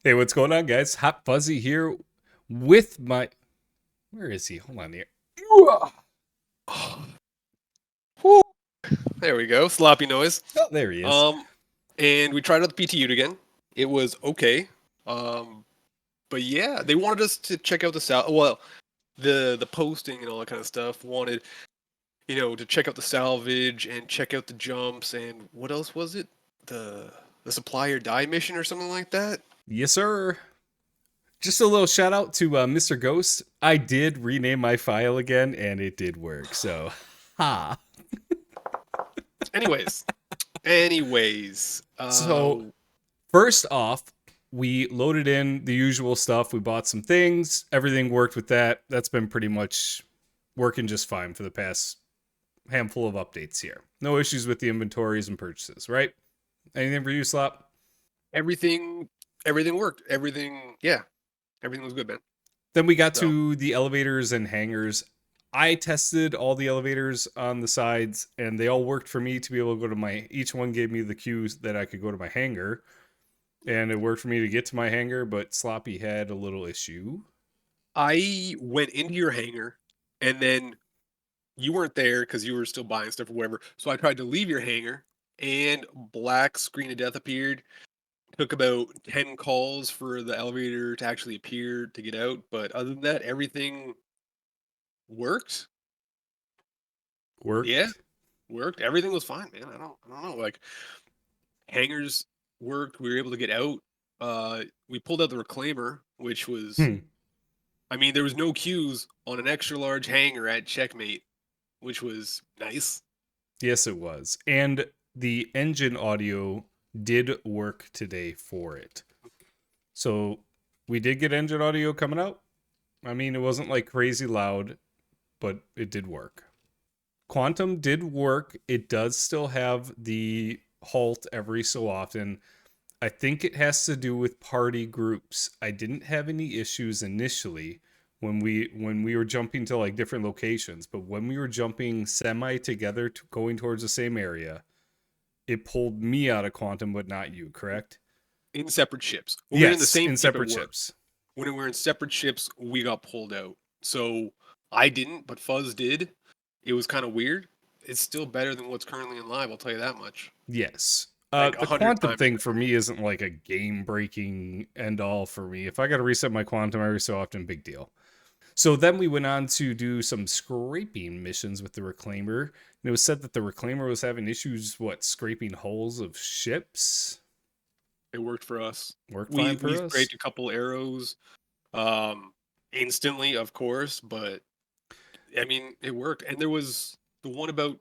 Hey, what's going on, guys? Hot Fuzzy here with my. Where is he? Hold on here. Whew. There we go. Sloppy noise. Oh, there he is. Um, and we tried out the PTU again. It was okay. Um, but yeah, they wanted us to check out the Well, the posting and all that kind of stuff wanted to check out the salvage and check out the jumps and what else was it? The supply or die mission or something like that. Yes, sir. Just a little shout out to Mr. Ghost. I did rename my file again, and it did work. So, ha. Anyways, anyways, So, first off, we loaded in the usual stuff. We bought some things. Everything worked with that. That's been pretty much working just fine for the past handful of updates here. No issues with the inventories and purchases, right? Anything for you, Slop? everything everything worked. Everything was good, man. Then we got So to the elevators and hangars. I tested all the elevators on the sides, and they all worked for me to be able to go to my. Each one gave me the cues that I could go to my hangar, and it worked for me to get to my hangar. But Sloppy had a little issue. I went into your hangar, and then you weren't there because you were still buying stuff or whatever. So I tried to leave your hangar, and black screen of death appeared. Took about 10 calls for the elevator to actually appear to get out, but other than that, everything worked. Yeah, Worked. worked. Everything was fine, man. I don't know. Like hangars worked. We were able to get out. We pulled out the reclaimer, which was, Hmm. I mean, there was no queues on an extra large hangar at Checkmate, which was nice. Yes, it was, and the engine audio did work today for it. So we did get engine audio coming out. I mean, it wasn't like crazy loud, but it did work. Quantum did work. It does still have the halt every so often. I think it has to do with party groups. I didn't have any issues initially when we were jumping to like different locations, but when we were jumping semi together to going towards the same area, it pulled me out of quantum but not you, correct? In separate ships. When we were in the Yes, same in ship, it separate worked. ships. When we were in separate ships, we got pulled out. So I didn't, but Fuzz did. It was kind of weird. It's still better than what's currently in live, I'll tell you that much. Yes. Like a The hundred quantum times thing for better. me isn't like a game breaking end all for me. If I got to reset my quantum every so often, big deal. So then we went on to do some scraping missions with the Reclaimer. And it was said that the Reclaimer was having issues, what, scraping hulls of ships? It worked for us. Worked We fine for we us. scraped a couple arrows, um, instantly, of course, but I mean it worked. And there was the one about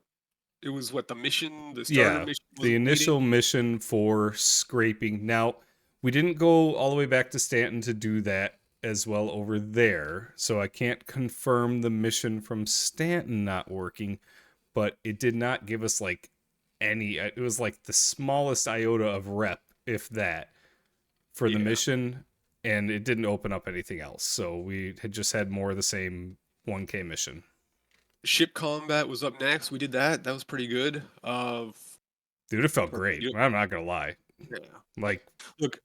it was what the starter Yeah, mission was the initial waiting. mission for scraping. Now, we didn't go all the way back to Stanton to do that as well over there. So I can't confirm the mission from Stanton not working, but it did not give us like any. It was like the smallest iota of rep, if that, for the Yeah. mission, and it didn't open up anything else. So we had just had more of the same 1K mission. Ship combat was up next. We did that. That was pretty good. Dude, it felt great. Torpedo. I'm not gonna lie. Yeah. Like, Look,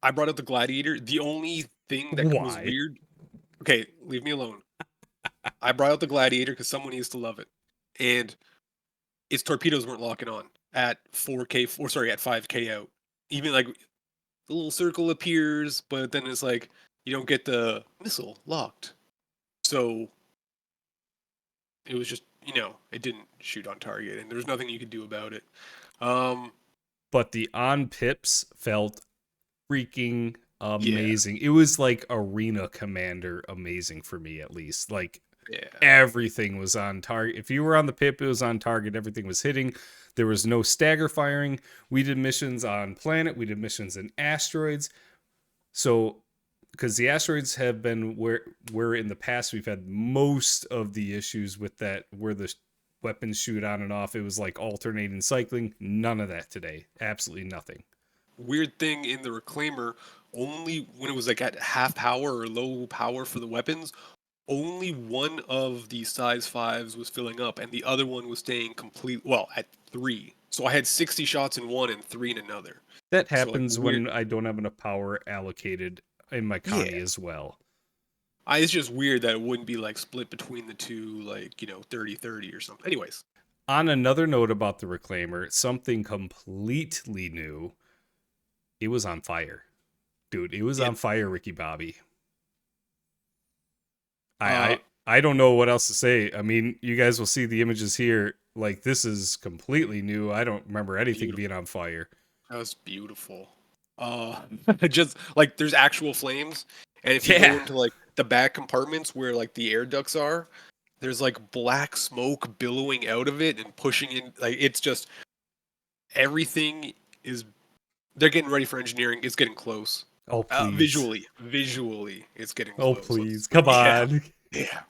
I brought up the gladiator. The only thing that was why? weird. Okay, leave me alone. I brought out the gladiator because someone needs to love it, and its torpedoes weren't locking on at 4K, or sorry, at 5K out. Even like the little circle appears, but then it's like you don't get the missile locked. So it was just it didn't shoot on target, and there's nothing you could do about it. Um, But the on pips felt freaking yeah, amazing. It was like Arena Commander amazing for me, at least. Like, yeah. everything was on target. If you were on the pip, it was on target. Everything was hitting. There was no stagger firing. We did missions on planet. We did missions in asteroids. So, because the asteroids have been where in the past we've had most of the issues with that, where the weapons shoot on and off. It was like alternating cycling. None of that today. Absolutely nothing. Weird thing in the reclaimer, only when it was like at half power or low power for the weapons, only one of the size fives was filling up, and the other one was staying complete. Well, at three. So I had 60 shots in one and 3 in another. That So like happens weird. when I don't have enough power allocated in my Yeah. Connie as well. It's just weird that it wouldn't be like split between the two, like, 30-30 or something. Anyways. On another note about the Reclaimer, something completely new. It was on fire. Dude, it was Yeah. on fire, Ricky Bobby. Uh, I don't know what else to say. I mean, you guys will see the images here. Like, this is completely new. I don't remember anything Beautiful. being on fire. That was beautiful. Uh, just like there's actual flames, and if you go Yeah. into like the back compartments where like the air ducts are, there's like black smoke billowing out of it and pushing in. Like it's just everything is. They're getting ready for engineering. It's getting close. Oh, please. Visually, it's getting Oh, close. please. Come Yeah, on. yeah,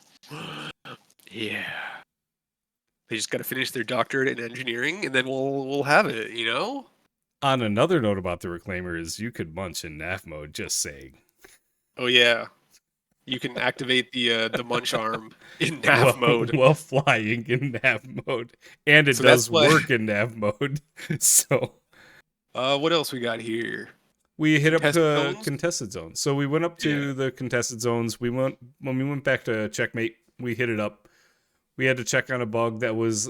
yeah. They just got to finish their doctorate in engineering, and then we'll have it. On another note about the Reclaimer is you could munch in NAF mode, just saying. Oh yeah. You can activate the munch arm in nav mode. While flying in nav mode. And it So that's does why. work in nav mode. So What else we got here? we hit up Contested to zones? contested zones. So we went up to Yeah. the contested zones. When we went back to checkmate, we hit it up. We had to check on a bug that was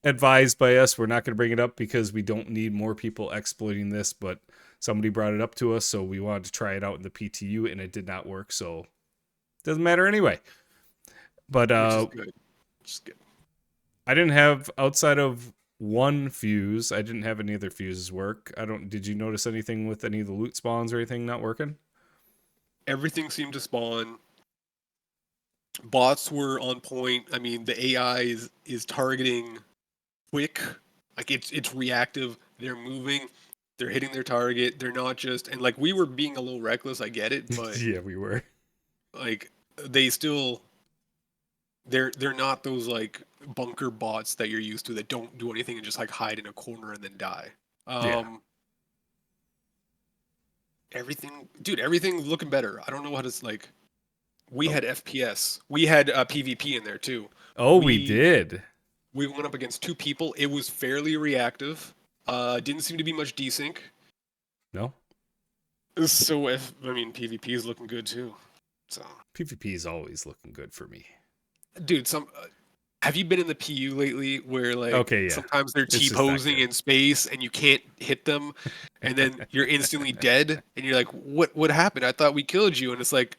advised by us. We're not going to bring it up because we don't need more people exploiting this, but somebody brought it up to us, so we wanted to try it out in the PTU, and it did not work, so doesn't matter anyway. But Which is good. Which is good. I didn't have, outside of one fuse, I didn't have any other fuses work. Did you notice anything with any of the loot spawns or anything not working? Everything seemed to spawn. Bots were on point. I mean, the AI is targeting quick. Like it's reactive. They're moving. They're hitting their target. They're not just, and like we were being a little reckless. I get it, but Yeah, we were. like they still they're not those like bunker bots that you're used to that don't do anything and just like hide in a corner and then die. Yeah. Everything's looking better. I don't know how to like. We Oh. had FPS. We had PvP in there too. Oh, we did. We went up against 2 people. It was fairly reactive. Didn't seem to be much desync. No? So PvP is looking good too. So PvP is always looking good for me. dude, have you been in the PU lately where like Okay, yeah. sometimes they're It's just T-posing not good. in space and you can't hit them and then you're instantly dead and you're like, what happened? I thought we killed you, and it's like,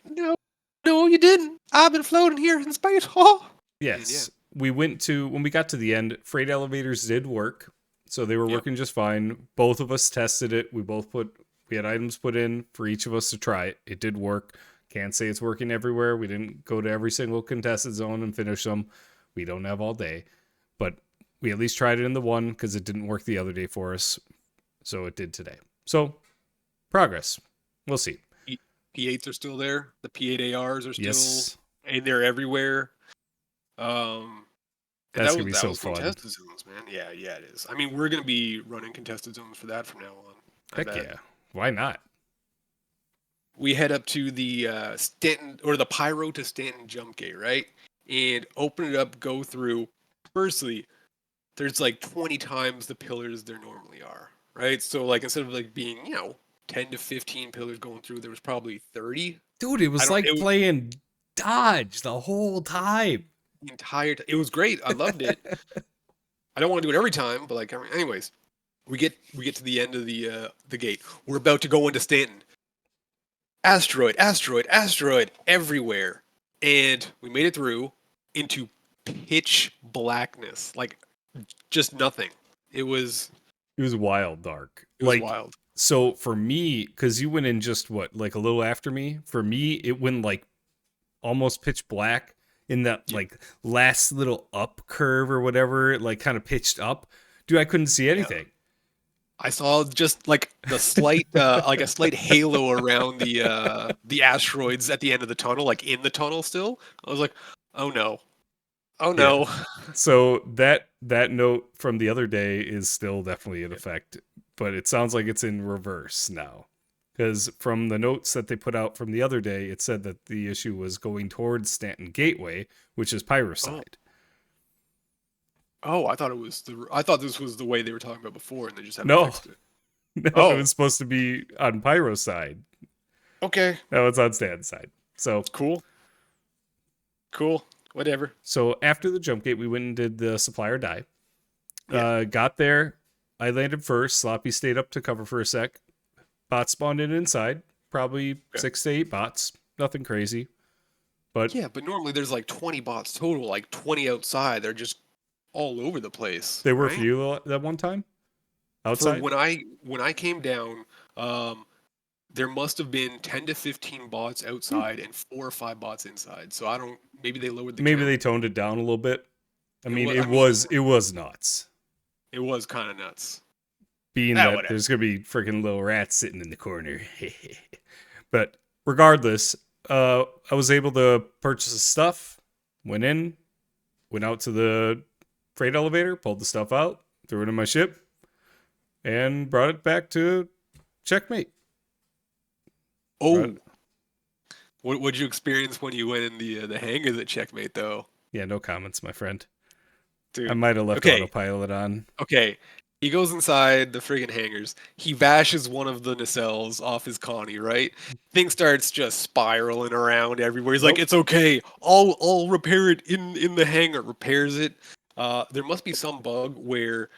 no, you didn't. I've been floating here in space. Oh. Yes. We went to, when we got to the end, freight elevators did work. So they were working just fine. Both of us tested it. We had items put in for each of us to try it. It did work. Can't say it's working everywhere. We didn't go to every single contested zone and finish them. We don't have all day. But we at least tried it in the one because it didn't work the other day for us. So it did today. So progress. We'll see. P8s are still there. The P8 ARs are still, Yes. and they're everywhere. That's going to be so fun. Contested zones, man. Yeah, it is. I mean, we're going to be running contested zones for that from now on. Heck yeah. Why not? We head up to the Stanton, or the Pyro to Stanton jump gate, right? And open it up, go through. Firstly, there's like 20 times the pillars there normally are, right? So like instead of like being, 10 to 15 pillars going through, there was probably 30. Dude, it was like playing Dodge the whole time. The entire time. It was great. I loved it. I don't want to do it every time, but like, anyways, we get to the end of the gate. We're about to go into Stanton. Asteroid everywhere. And we made it through into pitch blackness. Like just nothing. It was wild dark. It was wild. So for me, because you went in just what, like a little after me, for me, it went like almost pitch black in that like last little up curve or whatever, it like kind of pitched up. Dude, I couldn't see anything. I saw just like the slight, like a slight halo around the asteroids at the end of the tunnel, like in the tunnel still. I was like, oh no. Yeah. So that note from the other day is still definitely in effect, but it sounds like it's in reverse now. Because from the notes that they put out from the other day, it said that the issue was going towards Stanton Gateway, which is Pyroside. Oh, I thought this was the way they were talking about before, and they just haven't No, fixed it. no, it Oh, was supposed to be on Pyro's side. okay, No, it's on Stan's side. So, cool, cool, whatever. so after the jump gate, we went and did the supplier die. Yeah, Got there. I landed first. Sloppy stayed up to cover for a sec. Bots spawned in inside. Probably okay. 6 to 8 bots. Nothing crazy. But Yeah, but normally there's like 20 bots total, like 20 outside. They're just all over the place, there were a right? few that one time For outside. when I came down, there must have been 10 to 15 bots Hmm. outside and 4 or 5 bots inside. So I don't. Maybe they lowered the Maybe count. they toned it down a little bit. I It mean, was. I it mean, was it was nuts. it was kind of nuts. Being Ah, that whatever. there's gonna be freaking little rats sitting in the corner. But regardless, I was able to purchase the stuff. Went in, went out to the freight elevator, pulled the stuff out, threw it in my ship, and brought it back to Checkmate. Brought Oh, it- what'd you experience when you went in the hangars at Checkmate though, yeah, no comments, my friend. I dude? might have left Okay, autopilot on. okay. He goes inside the friggin' hangars. He bashes one of the nacelles off his Connie, right? Thing starts just spiraling around everywhere. He's like, Nope. "It's okay. I'll repair it in the hangar." Repairs it. There must be some bug where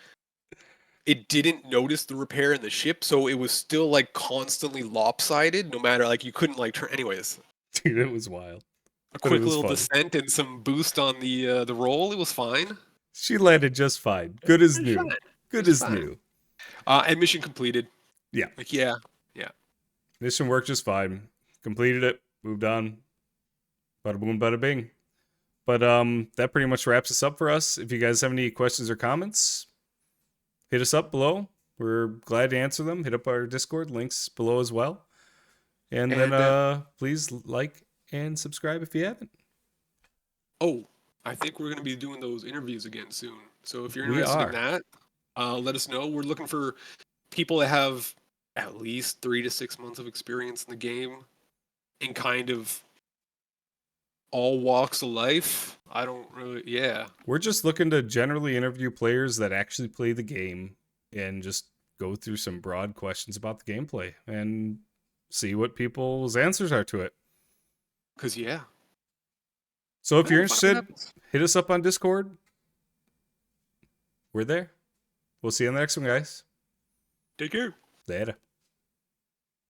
it didn't notice the repair in the ship, so it was still like constantly lopsided. No matter like you couldn't like turn. Anyways, Dude, it was wild. a But it quick was little funny. descent and some boost on the roll. It was fine. She landed just fine. Good as It's fine. new. Good It's as fine. new. And mission completed. Yeah. Like yeah. Mission worked just fine. Completed it. Moved on. Bada boom, bada bing. But that pretty much wraps us up for us. If you guys have any questions or comments, hit us up below. We're glad to answer them. Hit up our Discord links below as well. And then And please like and subscribe if you haven't. oh, I think we're gonna be doing those interviews again soon. So if you're We interested in are. that, let us know. We're looking for people that have at least 3 to 6 months of experience in the game in kind of all walks of life. I don't really, yeah, We're just looking to generally interview players that actually play the game and just go through some broad questions about the gameplay and see what people's answers are to it. because yeah, So if yeah, you're we'll find out what interested, happens. hit us up on Discord. We're there. We'll see you in the next one, guys. Take care. Later.